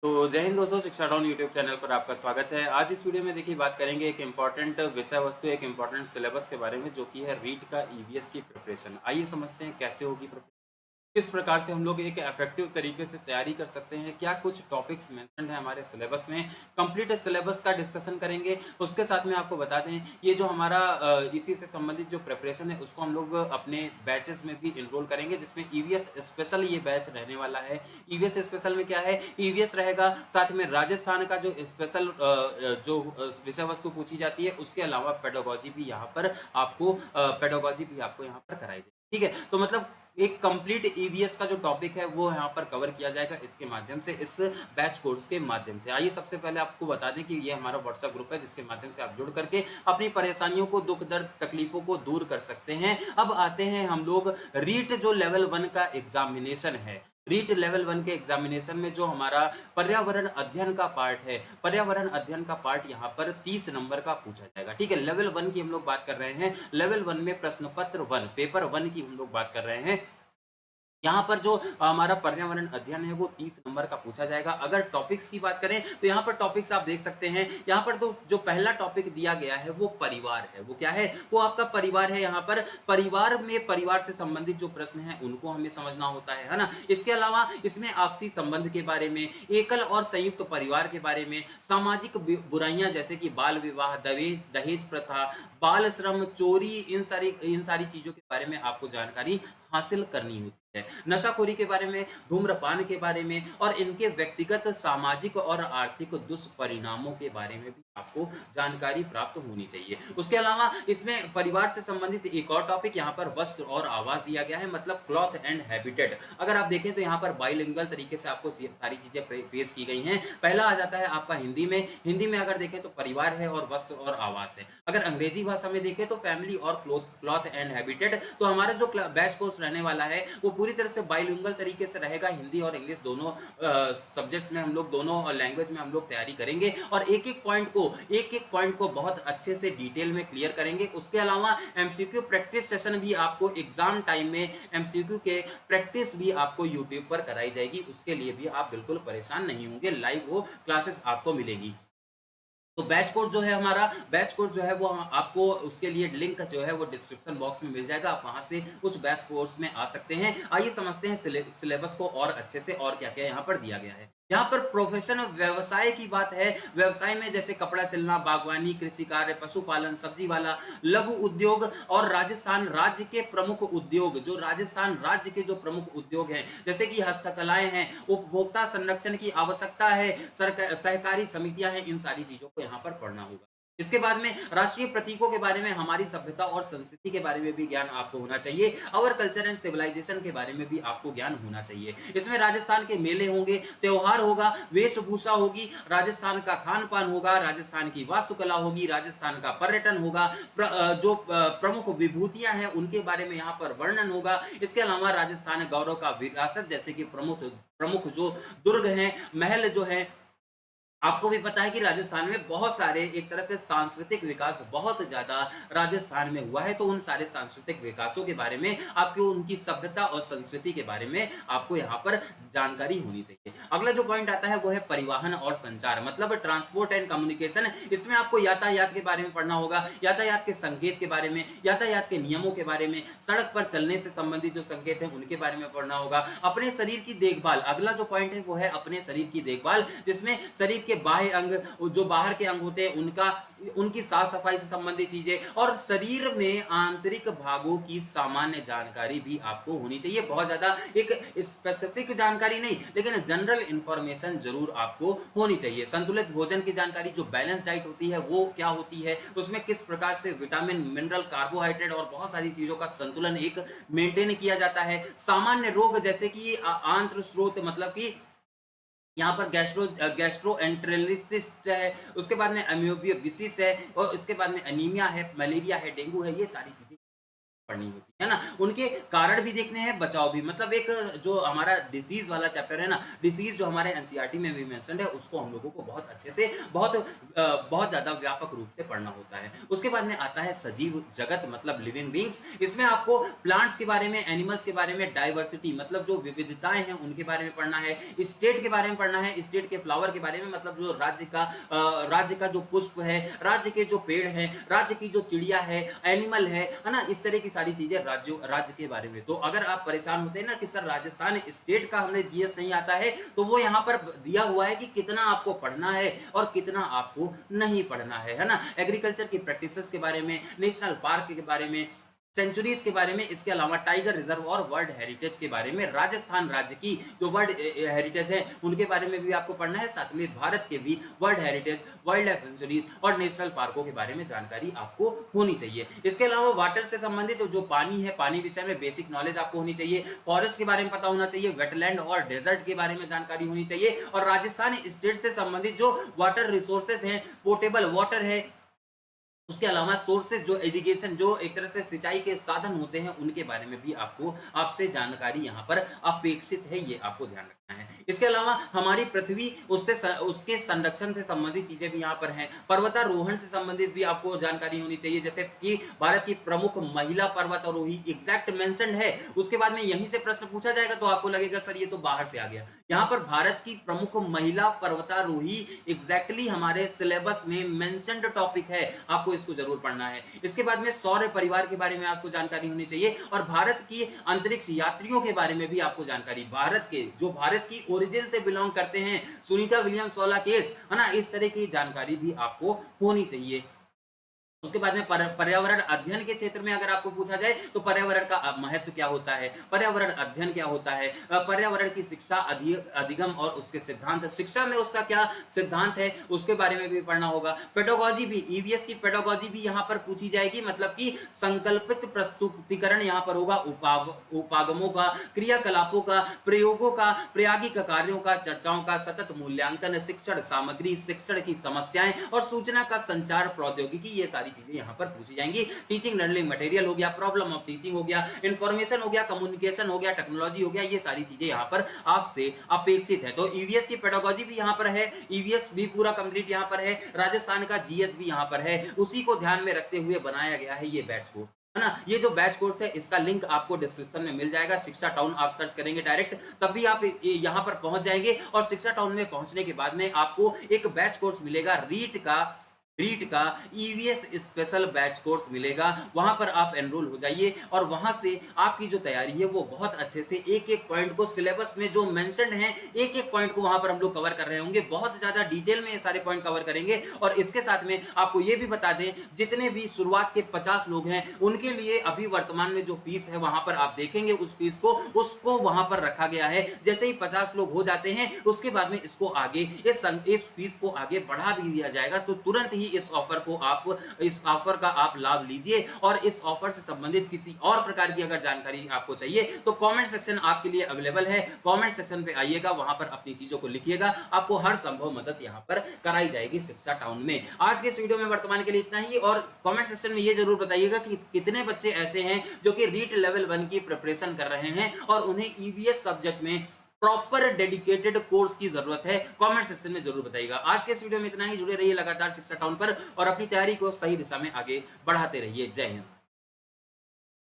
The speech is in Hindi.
तो जय हिंद दोस्तों, शिक्षा डाउन यूट्यूब चैनल पर आपका स्वागत है। आज इस वीडियो में देखिए बात करेंगे एक इम्पॉर्टेंट विषय वस्तु, एक इम्पॉर्टेंट सिलेबस के बारे में जो कि है रीट का ईवीएस की प्रिपरेशन। आइए समझते हैं कैसे होगी प्रिपरेशन, किस प्रकार से हम लोग एक इफेक्टिव तरीके से तैयारी कर सकते हैं, क्या कुछ टॉपिक्स मेंशन्ड है हमारे सिलेबस में। कंप्लीट सिलेबस का डिस्कशन करेंगे। उसके साथ में आपको बता दें, ये जो हमारा इसी से संबंधित जो प्रिपरेशन है उसको हम लोग अपने बैचेस में भी इनरोल करेंगे, जिसमें ईवीएस स्पेशल ये बैच रहने वाला है। ईवीएस स्पेशल में क्या है, ईवीएस रहेगा, साथ में राजस्थान का जो स्पेशल जो विषय वस्तु पूछी जाती है, उसके अलावा पेडागोजी भी यहाँ पर आपको पेडागोजी भी आपको यहाँ पर कराई जाएगी। ठीक है, तो मतलब एक कंप्लीट ईवीएस का जो टॉपिक है वो यहाँ पर कवर किया जाएगा इसके माध्यम से, इस बैच कोर्स के माध्यम से। आइए सबसे पहले आपको बता दें कि ये हमारा व्हाट्सएप ग्रुप है जिसके माध्यम से आप जुड़ करके अपनी परेशानियों को, दुख दर्द, तकलीफों को दूर कर सकते हैं। अब आते हैं हम लोग रीट जो लेवल 1 का एग्जामिनेशन है। रीट लेवल 1 के एग्जामिनेशन में जो हमारा पर्यावरण अध्ययन का पार्ट है, पर्यावरण अध्ययन का पार्ट यहाँ पर 30 नंबर का पूछा जाएगा। ठीक है, लेवल 1 की हम लोग बात कर रहे हैं। लेवल 1 में प्रश्न पत्र 1, पेपर 1 की हम लोग बात कर रहे हैं। यहाँ पर जो हमारा पर्यावरण अध्ययन है वो 30 नंबर का पूछा जाएगा। अगर टॉपिक्स की बात करें तो यहाँ पर टॉपिक्स आप देख सकते हैं। यहाँ पर तो जो पहला टॉपिक दिया गया है वो परिवार है। वो क्या है, वो आपका परिवार है। यहाँ पर परिवार में परिवार से संबंधित जो प्रश्न हैं उनको हमें समझना होता है ना। इसके अलावा इसमें आपसी संबंध के बारे में, एकल और संयुक्त परिवार के बारे में, सामाजिक बुराइयां जैसे कि बाल विवाह, दहेज दहेज प्रथा, बाल श्रम, चोरी, इन सारी चीजों के बारे में आपको जानकारी हासिल करनी होती है। नशाखोरी के बारे में, धूम्रपान के बारे में और इनके व्यक्तिगत, सामाजिक और आर्थिक दुष्परिणामों के बारे में भी आपको जानकारी प्राप्त होनी चाहिए। उसके अलावा इसमें परिवार से संबंधित एक और टॉपिक यहाँ पर वस्त्र और आवास दिया गया है, मतलब क्लॉथ एंड हैबिटेट। अगर आप देखें तो यहाँ पर बाइलिंगुअल तरीके से आपको सारी चीजें पेश की गई हैं। पहला आ जाता है आपका हिंदी में। हिंदी में अगर देखें तो परिवार है और वस्त्र और आवास है। अगर अंग्रेजी भाषा में देखें तो फैमिली और क्लॉथ एंड हैबिटेट। तो हमारा जो बैच कोर्स रहने वाला है वो पूरी तरह से बाइलिंगुअल तरीके से रहेगा। हिंदी और इंग्लिश दोनों सब्जेक्ट्स में हम लोग, दोनों लैंग्वेज में हम लोग तैयारी करेंगे और एक एक पॉइंट को बहुत अच्छे से डिटेल में क्लियर करेंगे। उसके अलावा एमसीक्यू प्रैक्टिस सेशन भी आपको एग्जाम टाइम में, एमसीक्यू के प्रैक्टिस भी आपको यूट्यूब पर कराई जाएगी। उसके लिए भी आप बिल्कुल परेशान नहीं होंगे, लाइव वो क्लासेस आपको मिलेगी। तो बैच कोर्स जो है हमारा, बैच कोर्स जो है वो आपको, उसके लिए लिंक जो है वो डिस्क्रिप्शन बॉक्स में मिल जाएगा। आप वहां से उस बैच कोर्स में आ सकते हैं। आइए समझते हैं सिलेबस को और अच्छे से, और क्या क्या यहाँ पर दिया गया है। यहाँ पर प्रोफेशन, व्यवसाय की बात है। व्यवसाय में जैसे कपड़ा सिलना, बागवानी, कृषि कार्य, पशुपालन, सब्जी वाला, लघु उद्योग और राजस्थान राज्य के प्रमुख उद्योग, जो राजस्थान राज्य के जो प्रमुख उद्योग हैं जैसे कि हस्तकलाएं हैं, उपभोक्ता संरक्षण की आवश्यकता है, सहकारी समितियां हैं, इन सारी चीजों को यहाँ पर पढ़ना होगा। इसके बाद में राष्ट्रीय प्रतीकों के बारे में, हमारी सभ्यता और संस्कृति के बारे में भी ज्ञान आपको होना चाहिए। और कल्चर एंड सिविलाइजेशन के बारे में भी आपको ज्ञान होना चाहिए। इसमें राजस्थान के मेले होंगे, त्योहार होगा, वेशभूषा होगी, राजस्थान का खान पान होगा, राजस्थान की वास्तुकला होगी, राजस्थान का पर्यटन होगा, जो प्रमुख विभूतियां हैं उनके बारे में यहाँ पर वर्णन होगा। इसके अलावा राजस्थान गौरव का विरासत जैसे कि प्रमुख प्रमुख जो दुर्ग हैं, महल जो है। आपको भी पता है कि राजस्थान में बहुत सारे, एक तरह से सांस्कृतिक विकास बहुत ज़्यादा राजस्थान में हुआ है। तो उन सारे सांस्कृतिक विकासों के बारे में, आपको उनकी सभ्यता और संस्कृति के बारे में आपको यहाँ पर जानकारी होनी चाहिए। अगला जो पॉइंट आता है वो है परिवहन और संचार, मतलब ट्रांसपोर्ट एंड कम्युनिकेशन। इसमें आपको यातायात के बारे में पढ़ना होगा, यातायात के संकेत के बारे में, यातायात के नियमों के बारे में, सड़क पर चलने से संबंधित जो संकेत हैं उनके बारे में पढ़ना होगा। अपने शरीर की देखभाल, अगला जो पॉइंट है वो है अपने शरीर की देखभाल, जिसमें शरीर के बाह्य अंग, जो बाहर के अंग होते हैं उनका, उनकी साफ सफाई से संबंधित चीजें, और शरीर में आंतरिक भागों की सामान्य जानकारी भी आपको होनी चाहिए। बहुत ज्यादा एक स्पेसिफिक जानकारी नहीं, लेकिन जनरल इंफॉर्मेशन जरूर आपको होनी चाहिए। संतुलित भोजन की जानकारी, जो बैलेंस डाइट होती है वो क्या होती है, उसमें किस प्रकार से विटामिन, मिनरल, कार्बोहाइड्रेट और बहुत सारी चीजों का संतुलन एक मेंटेन किया जाता है। सामान्य रोग जैसे कि आंत्र स्रोत, मतलब कि यहाँ पर गैस्ट्रोएंटेरिलिसिस है, उसके बाद में अम्योबियोसिस है, और उसके बाद में अनीमिया है, मलेरिया है, डेंगू है, ये सारी चीजें पढ़नी होती है ना? उनके कारण भी देखने हैं, बचाव भी। मतलब एक जो हमारा डिसीज़ वाला चैप्टर है ना, डिसीज़ जो हमारे एनसीईआरटी में भी मेंशन्ड है, उसको हम लोगों को बहुत अच्छे से, बहुत ज़्यादा व्यापक रूप से पढ़ना होता है। उसके बाद में आता है सजीव जगत मतलब लिविंग बीइंग्स। इसमें आपको प्लांट्स के बारे में, एनिमल्स के बारे में, डाइवर्सिटी मतलब जो विविधताएँ हैं, उनके बारे में पढ़ना है, स्टेट के बारे में पढ़ना है, स्टेट के फ्लावर के बारे में मतलब जो राज्य का जो पुष्प है, राज्य के जो पेड़ हैं, राज्य की जो चिड़िया है, एनिमल है ना? इस तरह की सारी चीज़ें राज्य के बारे में। तो अगर आप परेशान होते हैं ना कि सर राजस्थान स्टेट का हमें जीएस नहीं आता है, तो वो यहाँ पर दिया हुआ है कि कितना आपको पढ़ना है और कितना आपको नहीं पढ़ना है ना? एग्रीकल्चर की प्रैक्टिसेस के बारे में, नेशनल पार्क के बारे में, सेंचुरीज के बारे में, इसके अलावा टाइगर रिजर्व और वर्ल्ड हेरिटेज के बारे में, राजस्थान राज्य की जो वर्ल्ड हेरिटेज है उनके बारे में भी आपको पढ़ना है। साथ में भारत के भी world heritage, wild life sanctuaries और नेशनल पार्कों के बारे में जानकारी आपको होनी चाहिए। इसके अलावा वाटर से संबंधित जो पानी है, पानी विषय में बेसिक नॉलेज आपको होनी चाहिए। फॉरेस्ट के बारे में पता होना चाहिए, वेटलैंड और डेजर्ट के बारे में जानकारी होनी चाहिए, और राजस्थान स्टेट से संबंधित जो वाटर रिसोर्सेज हैं, पोर्टेबल वाटर है, उसके अलावा सोर्सेज जो इरिगेशन, जो एक तरह से सिंचाई के साधन होते हैं, उनके बारे में भी आपसे जानकारी यहाँ पर अपेक्षित है, ये आपको ध्यान रखना है। इसके अलावा हमारी पृथ्वी, उसके संरक्षण से संबंधित चीजें भी यहाँ पर हैं। पर्वतारोहण से संबंधित भी आपको जानकारी होनी चाहिए, जैसे कि भारत की प्रमुख महिला पर्वतारोही एग्जैक्ट मेंशन्ड है। उसके बाद में यहीं से प्रश्न पूछा जाएगा तो आपको लगेगा सर ये तो बाहर से आ गया। यहाँ पर भारत की प्रमुख महिला पर्वतारोही एग्जैक्टली हमारे सिलेबस में मेंशन्ड टॉपिक है, आपको इसको जरूर पढ़ना है। इसके बाद में सौर परिवार के बारे में आपको जानकारी होनी चाहिए, और भारत की अंतरिक्ष यात्रियों के बारे में भी आपको जानकारी, भारत की ओरिजिन से बिलोंग करते हैं, सुनीता विलियम्स वाला केस है ना, इस तरह की जानकारी भी आपको होनी चाहिए। उसके बाद में पर्यावरण अध्ययन के क्षेत्र में अगर आपको पूछा जाए तो पर्यावरण का महत्व क्या होता है, पर्यावरण अध्ययन क्या होता है, पर्यावरण की शिक्षा, अधिगम और उसके सिद्धांत, शिक्षा में उसका क्या सिद्धांत है, उसके बारे में भी पढ़ना होगा। पेडागोजी भी, ईवीएस की पेडागोजी भी यहाँ पर पूछी जाएगी, मतलब कि संकल्पित प्रस्तुतिकरण यहाँ पर होगा, उपागमों का, क्रियाकलापों का, प्रयोगों का, प्रायोगिक कार्यों का, चर्चाओं का, सतत मूल्यांकन, शिक्षण सामग्री, शिक्षण की समस्याएं और सूचना का संचार प्रौद्योगिकी, ये सारी चीजें यहां पर पूछी जाएंगी। टीचिंग लर्निंग मटेरियल हो गया, प्रॉब्लम ऑफ टीचिंग हो गया, इंफॉर्मेशन हो गया, कम्युनिकेशन हो गया, टेक्नोलॉजी हो गया, ये सारी चीजें यहां पर आपसे अपेक्षित है। तो ईवीएस की पेडागोजी भी यहां पर है, ईवीएस भी पूरा कंप्लीट यहां पर है, राजस्थान का जीएस भी यहां पर है, उसी को ध्यान में रखते हुए बनाया गया है ये बैच कोर्स, है ना। ये जो बैच कोर्स है इसका लिंक आपको डिस्क्रिप्शन में मिल जाएगा, शिक्षा टाउन आप सर्च करेंगे डायरेक्ट, तब भी आप यहां पर पहुंच जाएंगे, और शिक्षा टाउन में पहुंचने के बाद में आपको एक बैच कोर्स मिलेगा, रीट का ईवीएस स्पेशल बैच कोर्स मिलेगा। वहां पर आप एनरोल हो जाइए, और वहां से आपकी जो तैयारी है वो बहुत अच्छे से एक एक पॉइंट को, सिलेबस में जो मेंशन्ड है एक एक पॉइंट को वहां पर हम लोग कवर कर रहे होंगे, बहुत ज्यादा डिटेल में ये सारे पॉइंट कवर करेंगे। और इसके साथ में आपको ये भी बता दें, जितने भी शुरुआत के 50 लोग हैं उनके लिए अभी वर्तमान में जो फीस है वहां पर आप देखेंगे उस फीस को, उसको वहां पर रखा गया है। जैसे ही 50 लोग हो जाते हैं उसके बाद में इसको आगे, इस फीस को आगे बढ़ा भी दिया जाएगा। तो तुरंत ही इस ऑफर का आप लाभ लीजिए, और इस ऑफर से संबंधित किसी और प्रकार की अगर जानकारी आपको चाहिए तो कमेंट सेक्शन आपके लिए अवेलेबल है, कमेंट सेक्शन पे आइएगा, वहां पर अपनी चीजों को लिखिएगा, आपको हर संभव मदद यहां पर कराई जाएगी शिक्षा टाउन में। आज के इस वीडियो में वर्तमान के लिए इतना ही, और कमेंट सेक्शन में ये जरूर बताइएगा कि कितने बच्चे ऐसे हैं जो कि रीट लेवल 1 की प्रिपरेशन कर रहे हैं और उन्हें ईवीएस सब्जेक्ट में प्रॉपर डेडिकेटेड कोर्स की जरूरत है, कमेंट सेक्शन में जरूर बताइएगा। आज के इस वीडियो में इतना ही, जुड़े रहिए लगातार शिक्षा टाउन पर, और अपनी तैयारी को सही दिशा में आगे बढ़ाते रहिए। जय हिंद।